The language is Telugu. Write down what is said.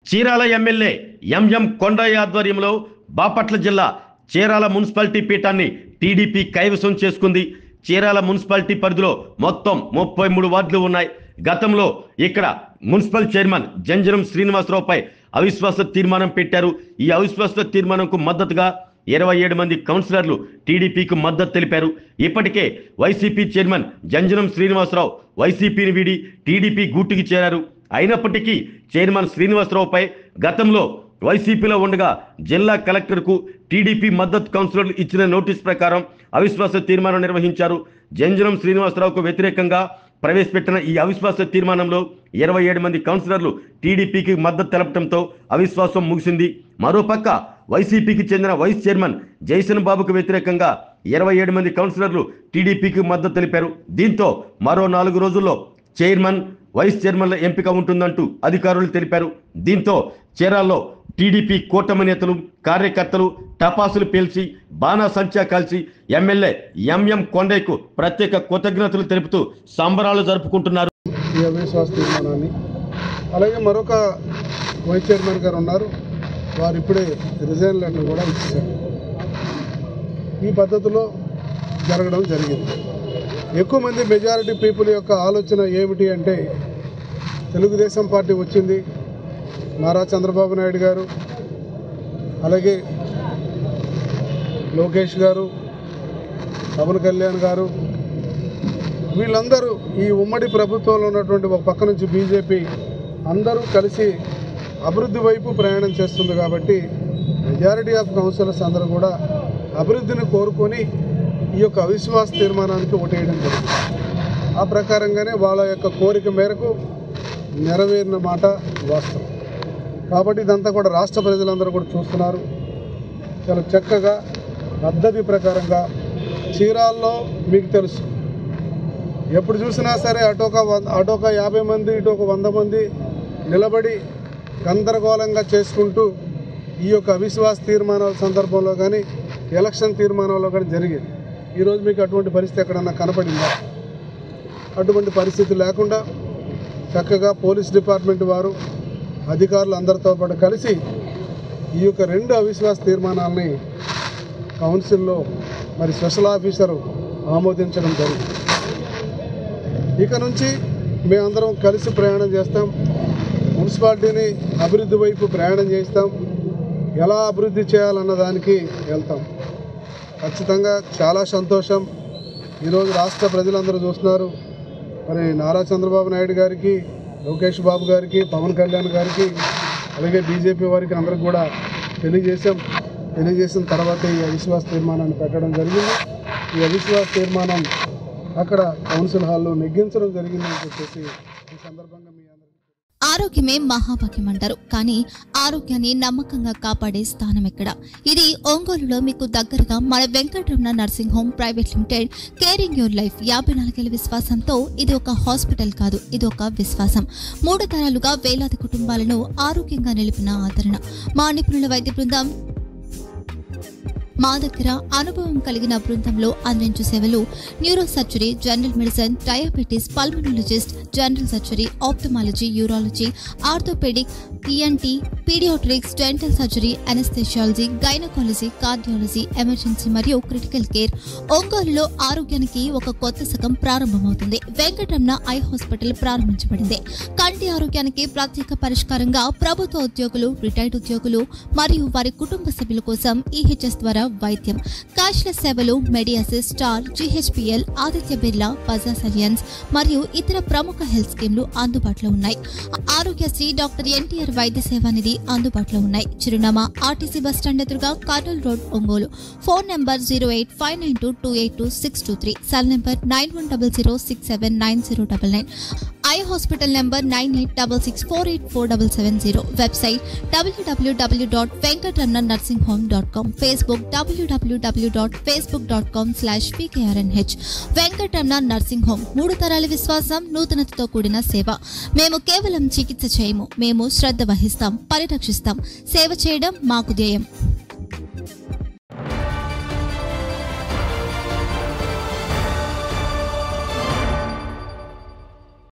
చీరాల ఎమ్మెల్యే ఎంఎం కొండయ్య ఆధ్వర్యంలో బాపట్ల జిల్లా చీరాల మున్సిపాలిటీ పీఠాన్ని టీడీపీ కైవసం చేసుకుంది. చీరాల మున్సిపాలిటీ పరిధిలో మొత్తం 33 వార్డులు ఉన్నాయి. గతంలో ఇక్కడ మున్సిపల్ చైర్మన్ జంజరం శ్రీనివాసరావుపై అవిశ్వాస తీర్మానం పెట్టారు. ఈ అవిశ్వాస తీర్మానంకు మద్దతుగా 27 మంది కౌన్సిలర్లు టీడీపీకి మద్దతు తెలిపారు. ఇప్పటికే వైసీపీ చైర్మన్ జంజరం శ్రీనివాసరావు వైసీపీని వీడి టీడీపీ గూటికి చేరారు. అయినప్పటికీ చైర్మన్ శ్రీనివాసరావుపై గతంలో వైసీపీలో ఉండగా జిల్లా కలెక్టర్కు టీడీపీ మద్దతు కౌన్సిలర్లు ఇచ్చిన నోటీస్ ప్రకారం అవిశ్వాస తీర్మానం నిర్వహించారు. జంజరం శ్రీనివాసరావుకు వ్యతిరేకంగా ప్రవేశపెట్టిన ఈ అవిశ్వాస తీర్మానంలో 27 మంది కౌన్సిలర్లు టీడీపీకి మద్దతు తెలపడంతో అవిశ్వాసం ముగిసింది. మరోపక్క వైసీపీకి చెందిన వైస్ చైర్మన్ జైసన్ బాబుకు వ్యతిరేకంగా 27 మంది కౌన్సిలర్లు టీడీపీకి మద్దతు తెలిపారు. దీంతో మరో 4 రోజుల్లో చైర్మన్ వైస్ చైర్మన్ల ఎంపిక ఉంటుందంటూ అధికారులు తెలిపారు. దీంతో చీరాల్లో టీడీపీ కూటమి నేతలు కార్యకర్తలు టపాసులు పేల్చి బాణాసంచా కాల్చి ఎమ్మెల్యే ఎంఎం కొండయ్యకు ప్రత్యేక కృతజ్ఞతలు తెలుపుతూ సంబరాలు జరుపుకుంటున్నారు. ఈ అవిశ్వాస తీర్మానాన్ని అలాగే మరొక వైస్ చైర్మన్ గారు ఉన్నారు, వారు ఇప్పుడే రిజైన్ లెటర్ కూడా ఇచ్చారు. ఈ పద్ధతిలో జరగడం జరిగింది. ఎక్కువ మంది మెజారిటీ పీపుల్ యొక్క ఆలోచన ఏమిటి అంటే, తెలుగుదేశం పార్టీ వచ్చింది, నారా చంద్రబాబు నాయుడు గారు అలాగే లోకేష్ గారు పవన్ కళ్యాణ్ గారు వీళ్ళందరూ ఈ ఉమ్మడి ప్రభుత్వంలో ఉన్నటువంటి ఒక పక్క నుంచి బీజేపీ అందరూ కలిసి అభివృద్ధి వైపు ప్రయాణం చేస్తుంది. కాబట్టి మెజారిటీ ఆఫ్ కౌన్సిలర్స్ అందరూ కూడా అభివృద్ధిని కోరుకొని ఈ యొక్క అవిశ్వాస తీర్మానానికి ఓటేయడం జరిగింది. ఆ ప్రకారంగానే వాళ్ళ యొక్క కోరిక మేరకు నెరవేరిన మాట వాస్తవం. కాబట్టి ఇదంతా కూడా రాష్ట్ర ప్రజలందరూ కూడా చూస్తున్నారు. చాలా చక్కగా పద్ధతి ప్రకారంగా చీరాల్లో మీకు తెలుసు, ఎప్పుడు చూసినా సరే అటొక 50 మంది ఇటొక 100 మంది నిలబడి గందరగోళంగా చేసుకుంటూ ఈ యొక్క అవిశ్వాస తీర్మానాల సందర్భంలో కానీ ఎలక్షన్ తీర్మానంలో కానీ జరిగేది. ఈరోజు మీకు అటువంటి పరిస్థితి ఎక్కడన్నా కనపడిందా? అటువంటి పరిస్థితి లేకుండా చక్కగా పోలీస్ డిపార్ట్మెంట్ వారు అధికారులు అందరితో పాటు కలిసి ఈ యొక్క 2 అవిశ్వాస తీర్మానాలని కౌన్సిల్లో మరి స్పెషల్ ఆఫీసరు ఆమోదించడం జరిగింది. ఇక నుంచి మేమందరం కలిసి ప్రయాణం చేస్తాం, మున్సిపాలిటీని అభివృద్ధి వైపు ప్రయాణం చేస్తాం, ఎలా అభివృద్ధి చేయాలన్న దానికి వెళ్తాం. ఖచ్చితంగా చాలా సంతోషం. ఈరోజు రాష్ట్ర ప్రజలందరూ చూస్తున్నారు, మరి నారా చంద్రబాబు నాయుడు గారికి, లోకేష్ బాబు గారికి, పవన్ కళ్యాణ్ గారికి అలాగే బీజేపీ వారికి అందరికి కూడా తెలియజేసిన తర్వాత ఈ అవిశ్వాస తీర్మానాన్ని పెట్టడం జరిగింది. ఈ అవిశ్వాస తీర్మానం అక్కడ కౌన్సిల్ హాల్లో నెగ్గించడం జరిగిందని చెప్పేసి ఈ సందర్భంగా మీ అందరికీ. ఆరోగ్యమే మహాభాగ్యం అంటారు, కానీ ఆరోగ్యాన్ని నమ్మకంగా కాపాడే స్థానం ఎక్కడ? ఇది ఒంగోలులో మీకు దగ్గరగా మన Venkataramana nursing home private limited. Caring your life 54 ఏళ్ల విశ్వాసంతో ఇది ఒక హాస్పిటల్ కాదు, ఇది ఒక విశ్వాసం. 3 తరాలుగా వేలాది కుటుంబాలను ఆరోగ్యంగా నిలిపిన ఆదరణ. మా నిపుణుల వైద్య బృందం మా దగ్గర అనుభవం కలిగిన బృందంలో అందించే సేవలు neuro surgery, general medicine, diabetes, pulmonologist, general surgery, ophthalmology, urology, orthopedic, ENT, pediatrics, dental surgery, anesthesiology, gynecology, cardiology, emergency మరియు క్రిటికల్ కేర్. ఒంగోలులో ఆరోగ్యానికి ఒక కొత్త శకం ప్రారంభమవుతుంది. వెంకటరమణ ఐ హాస్పిటల్ ప్రారంభించబడింది. కంటి ఆరోగ్యానికి ప్రత్యేక పరిష్కారంగా ప్రభుత్వ ఉద్యోగులు, రిటైర్డ్ ఉద్యోగులు మరియు వారి కుటుంబ సభ్యుల కోసం ఈహెచ్ఎస్ ద్వారా వైద్యం. క్యాష్లెస్ సేవలు మెడియాసిస్, స్టార్, జీహెచ్పీఎల్, ఆదిత్య బిర్లా, బజాజ్ అలియన్స్ మరియు ఇతర ప్రముఖ హెల్త్ స్కీమ్లు అందుబాటులో ఉన్నాయి. ఆరోగ్యశ్రీ, డాక్టర్ ఎన్టీఆర్ వైద్య సేవా నిధి అందుబాటులో ఉన్నాయి. చిరునామా ఆర్టీసీ బస్టాండ్ ఎదురుగా, Kurnool road, Ongole. Phone number 08592282623, cell number 9100679099. Eye hospital number 9866484770. Website www.venkatramananursinghome.com. Facebook www.facebook.com/pkrnh. Venkataramana nursing home, 3 తరాల విశ్వాసం, నూతనతతో కూడిన సేవ. మేము కేవలం చికిత్స చేయము, మేము శ్రద్ధ వహిస్తాం, పరిరక్షిస్తాం. సేవ చేయడం మాకు ధ్యేయం.